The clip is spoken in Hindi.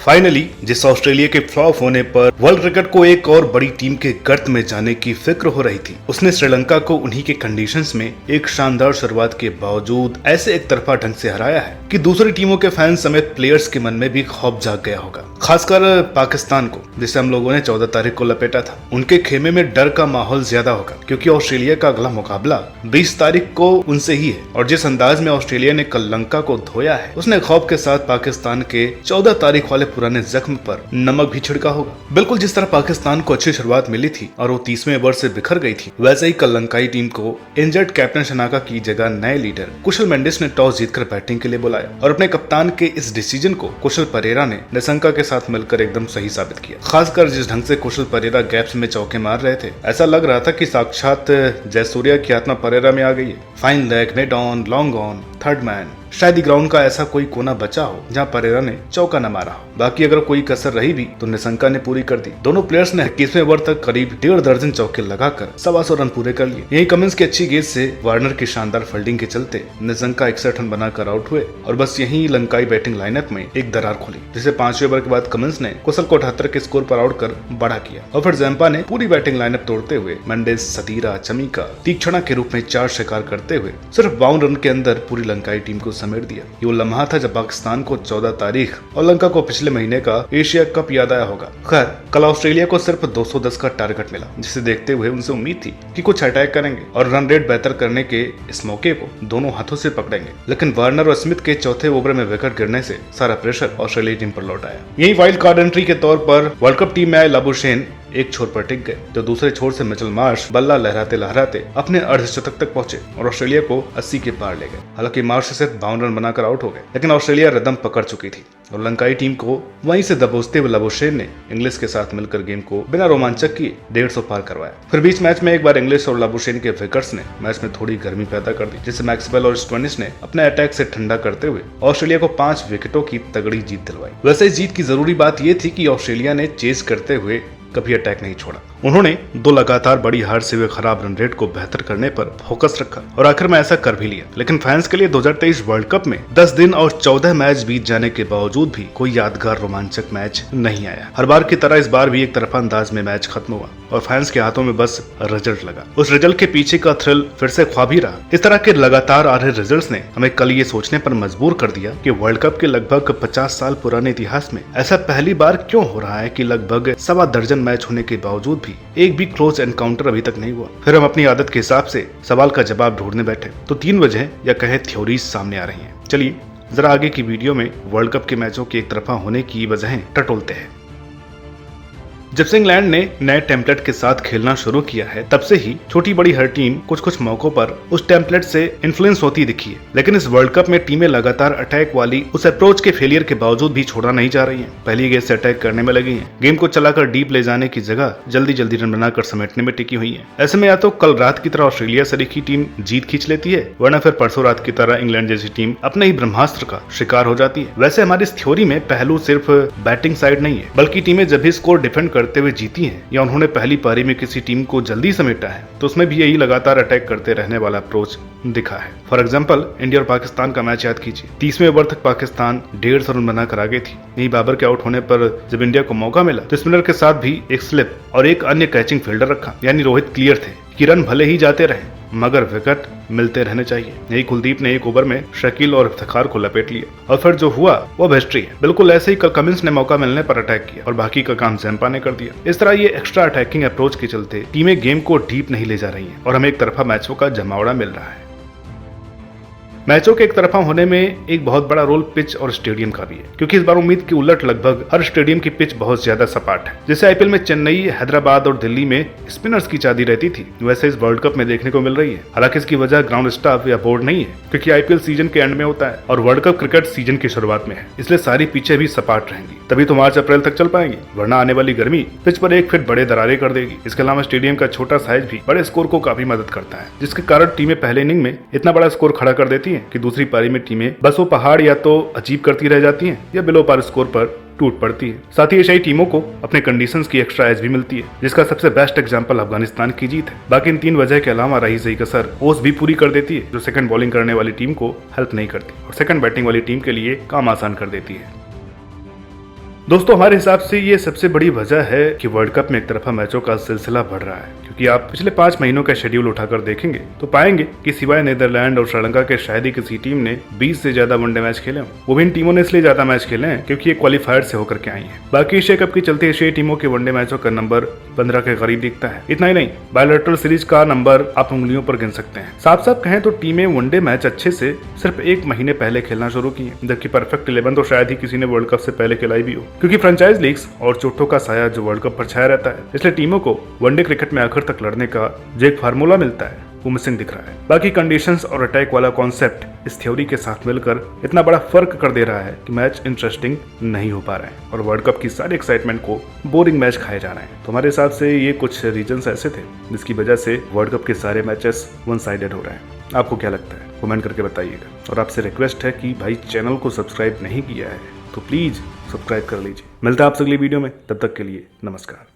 फाइनली जिस ऑस्ट्रेलिया के फ्लॉप होने पर वर्ल्ड क्रिकेट को एक और बड़ी टीम के गर्त में जाने की फिक्र हो रही थी, उसने श्रीलंका को उन्हीं के कंडीशंस में एक शानदार शुरुआत के बावजूद ऐसे एक तरफा ढंग से हराया है कि दूसरी टीमों के फैंस समेत प्लेयर्स के मन में भी खौफ जाग गया होगा। खासकर पाकिस्तान को, जिसे हम लोगों ने 14 तारीख को लपेटा था, उनके खेमे में डर का माहौल ज्यादा होगा क्योंकि ऑस्ट्रेलिया का अगला मुकाबला 20 तारीख को उनसे ही है और जिस अंदाज में ऑस्ट्रेलिया ने कल लंका को धोया है, उसने खौफ के साथ पाकिस्तान के 14 तारीख वाले पुराने जख्म पर नमक भी छिड़का होगा। बिल्कुल जिस तरह पाकिस्तान को अच्छी शुरुआत मिली थी और वो 30वें ओवर से बिखर गई थी, वैसे ही कल लंकाई टीम को इंजर्ड कैप्टन शनाका की जगह नए लीडर कुशल मेंडिस ने टॉस जीतकर बैटिंग के लिए बुलाया और अपने कप्तान के इस डिसीजन को कुशल परेरा ने निशंका के साथ मिलकर एकदम सही साबित किया। खासकर जिस ढंग से कुशल परेरा गैप्स में चौके मार रहे थे, ऐसा लग रहा था कि साक्षात जयसूर्या की आत्मा परेरा में आ गई है। Fine leg, net on, long on, third man, शायद ही ग्राउंड का ऐसा कोई कोना बचा हो जहां परेरा ने चौका न मारा हो। बाकी अगर कोई कसर रही भी तो निशंका ने पूरी कर दी। दोनों प्लेयर्स ने 21वें ओवर तक करीब 1.5 दर्जन चौके लगाकर 125 रन पूरे कर लिए। यही कमिंस की अच्छी गेंद से वार्नर की शानदार फील्डिंग के चलते निशंका 61 रन बनाकर आउट हुए और बस यही लंकाई बैटिंग लाइनअप में एक दरार खुली, जिसे 5वें ओवर के बाद कमिंस ने कुशल को 78 के स्कोर पर आउट कर बड़ा किया और फिर जैम्पा ने पूरी बैटिंग लाइनअप तोड़ते हुए मेंडिस, सतीरा, चमीका, तीक्ष्णा के रूप में 4 शिकार करते हुए सिर्फ 52 रन के अंदर पूरी लंकाई टीम को समेट दिया। ये वो लम्हा था जब पाकिस्तान को 14 तारीख और लंका को पिछले महीने का एशिया कप याद आया होगा। खैर, कल ऑस्ट्रेलिया को सिर्फ 210 का टारगेट मिला, जिसे देखते हुए उनसे उम्मीद थी कि कुछ अटैक करेंगे और रन रेट बेहतर करने के इस मौके को दोनों हाथों से पकड़ेंगे। लेकिन वार्नर और स्मिथ के चौथे ओवर में विकेट गिरने से सारा प्रेशर ऑस्ट्रेलिया टीम पर लौट आया। यही वाइल्ड कार्ड एंट्री के तौर पर वर्ल्ड कप टीम में आए लाबुशेन एक छोर पर टिक गए, तो दूसरे छोर से मिचेल मार्श बल्ला लहराते लहराते अपने अर्धशतक तक पहुंचे और ऑस्ट्रेलिया को 80 के पार ले गए। हालांकि मार्श सिर्फ 52 रन बनाकर आउट हो गए, लेकिन ऑस्ट्रेलिया रदम पकड़ चुकी थी और लंकाई टीम को वहीं से दबोचते हुए लाबुशेन ने इंग्लिश के साथ मिलकर गेम को बिना रोमांचक किए 150 पार करवाया। फिर बीच मैच में एक बार इंग्लिश और लाबुशेन के विकेट्स ने मैच में थोड़ी गर्मी पैदा कर दी, जिससे मैक्सवेल और स्टोइनिस ने अपने अटैक से ठंडा करते हुए ऑस्ट्रेलिया को 5 विकेटों की तगड़ी जीत दिलवाई। वैसे इस जीत की जरूरी बात यह थी कि ऑस्ट्रेलिया ने चेस करते हुए कभी अटैक नहीं छोड़ा। उन्होंने 2 लगातार बड़ी हार से हुए खराब रन रेट को बेहतर करने पर फोकस रखा और आखिर में ऐसा कर भी लिया। लेकिन फैंस के लिए 2023 वर्ल्ड कप में 10 दिन और 14 मैच बीत जाने के बावजूद भी कोई यादगार रोमांचक मैच नहीं आया। हर बार की तरह इस बार भी एक तरफा अंदाज में मैच खत्म हुआ और फैंस के हाथों में बस रिजल्ट लगा। उस रिजल्ट के पीछे का थ्रिल फिर से ख्वाब ही रहा। इस तरह के लगातार आ रहे रिजल्ट्स ने हमें कल ये सोचने पर मजबूर कर दिया कि वर्ल्ड कप के लगभग 50 साल पुराने इतिहास में ऐसा पहली बार क्यों हो रहा है कि लगभग 1.25 दर्जन मैच होने के बावजूद भी एक भी क्लोज एनकाउंटर अभी तक नहीं हुआ। फिर हम अपनी आदत के हिसाब से सवाल का जवाब ढूंढने बैठे तो 3 वजह या कहे थ्योरीज सामने आ रही हैं। चलिए जरा आगे की वीडियो में वर्ल्ड कप के मैचों के एक तरफा होने की वजहें टटोलते हैं। जब से इंग्लैंड ने नए टेम्पलेट के साथ खेलना शुरू किया है, तब से ही छोटी बड़ी हर टीम कुछ कुछ मौकों पर उस टेम्पलेट से इन्फ्लुएंस होती दिखी है। लेकिन इस वर्ल्ड कप में टीमें लगातार अटैक वाली उस अप्रोच के फेलियर के बावजूद भी छोड़ना नहीं जा रही हैं। पहली गेंद से अटैक करने में लगी हैं, गेम को चलाकर डीप ले जाने की जगह जल्दी जल्दी रन बनाकर समेटने में टिकी हुई है। ऐसे में या तो कल रात की तरह ऑस्ट्रेलिया सरीखी टीम जीत खींच लेती है, वरना फिर परसों रात की तरह इंग्लैंड जैसी टीम अपने ही ब्रह्मास्त्र का शिकार हो जाती है। वैसे हमारी इस थ्योरी में पहलू सिर्फ बैटिंग साइड नहीं है, बल्कि टीमें जब भी स्कोर डिफेंड करते हुए जीती है या उन्होंने पहली पारी में किसी टीम को जल्दी समेटा है, तो उसमें भी यही लगातार अटैक करते रहने वाला अप्रोच दिखा है। फॉर एग्जांपल, इंडिया और पाकिस्तान का मैच याद कीजिए। 30वें ओवर तक पाकिस्तान 150 रन बनाकर आगे थी। यही बाबर के आउट होने पर जब इंडिया को मौका मिला तो स्पिनर के साथ भी एक स्लिप और एक अन्य कैचिंग फील्डर रखा, यानी रोहित क्लियर थे कि रन भले ही जाते रहे मगर विकेट मिलते रहने चाहिए। यही कुलदीप ने एक ओवर में शकील और इफ्तिखार को लपेट लिया और फिर जो हुआ वो हिस्ट्री है। बिल्कुल ऐसे ही कल कमिंस ने मौका मिलने पर अटैक किया और बाकी का काम जैम्पा ने कर दिया। इस तरह ये एक्स्ट्रा अटैकिंग अप्रोच के चलते टीमें गेम को डीप नहीं ले जा रही हैं और हमें एक तरफा मैचों का जमावड़ा मिल रहा है। मैचों के एक तरफा होने में एक बहुत बड़ा रोल पिच और स्टेडियम का भी है, क्योंकि इस बार उम्मीद के उलट लगभग हर स्टेडियम की पिच बहुत ज्यादा सपाट है। जैसे आईपीएल में चेन्नई, हैदराबाद और दिल्ली में स्पिनर्स की चांदी रहती थी, वैसे इस वर्ल्ड कप में देखने को मिल रही है। हालांकि इसकी वजह ग्राउंड स्टाफ या बोर्ड नहीं है, क्योंकि आईपीएल सीजन के एंड में होता है और वर्ल्ड कप क्रिकेट सीजन की शुरुआत में है, इसलिए सारी पिचें भी सपाट रहेंगी, तभी तो मार्च अप्रैल तक चल पाएंगी, वरना आने वाली गर्मी पिच पर 1 फीट बड़े दरारें कर देगी। इसके अलावा स्टेडियम का छोटा साइज भी बड़े स्कोर को काफी मदद करता है, जिसके कारण टीमें पहले इनिंग में इतना बड़ा स्कोर खड़ा कर देती है कि दूसरी पारी में टीमें बस वो पहाड़ या तो अचीव करती रह जाती हैं या बिलो पार स्कोर पर टूट पड़ती है। साथ ही एशियाई टीमों को अपने कंडीशंस की एक्स्ट्रा एज भी मिलती है, जिसका सबसे बेस्ट एग्जांपल अफगानिस्तान की जीत है। बाकी इन 3 वजह के अलावा रही सही कसर ओस भी पूरी कर देती है, जो सेकंड बॉलिंग करने वाली टीम को हेल्प नहीं करती और सेकंड बैटिंग वाली टीम के लिए काम आसान कर देती है। दोस्तों हमारे हिसाब से ये सबसे बड़ी वजह है कि वर्ल्ड कप में एक तरफा मैचों का सिलसिला बढ़ रहा है, क्योंकि आप पिछले 5 महीनों का शेड्यूल उठाकर देखेंगे तो पाएंगे कि सिवाय नीदरलैंड और श्रीलंका के शायद ही किसी टीम ने 20 से ज्यादा वनडे मैच खेले हों। वो भी इन टीमों ने इसलिए ज्यादा मैच खेले हैं क्योंकि ये क्वालिफायर से होकर के आई है। बाकी एशिया कप के चलते एशियाई टीमों के वनडे मैचों का नंबर 15 के करीब दिखता है। इतना ही नहीं, बायलैटरल सीरीज का नंबर आप उंगलियों पर गिन सकते हैं। साफ साफ कहें तो टीमें वनडे मैच अच्छे से सिर्फ 1 महीने पहले खेलना शुरू की है, जबकि परफेक्ट 11 तो शायद ही किसी ने वर्ल्ड कप से पहले खिलाई भी हो, क्योंकि फ्रेंचाइज लीग्स और चोटों का साया जो वर्ल्ड कप पर छाया रहता है, इसलिए टीमों को वनडे क्रिकेट में आखिर तक लड़ने का जो एक फार्मूला मिलता है वो मिसिंग दिख रहा है। बाकी कंडीशंस और अटैक वाला कॉन्सेप्ट इस थ्योरी के साथ मिलकर इतना बड़ा फर्क कर दे रहा है कि मैच इंटरेस्टिंग नहीं हो पा रहे हैं और वर्ल्ड कप की सारी एक्साइटमेंट को बोरिंग मैच खाए जा रहे हैं। तो हमारे हिसाब से ये कुछ रीजंस ऐसे थे जिसकी वजह से वर्ल्ड कप के सारे मैचेस वन साइडेड हो रहे हैं। आपको क्या लगता है कमेंट करके बताइएगा। और आपसे रिक्वेस्ट है कि भाई चैनल को सब्सक्राइब नहीं किया है तो प्लीज सब्सक्राइब कर लीजिए। मिलता है आपसे अगली वीडियो में, तब तक के लिए नमस्कार।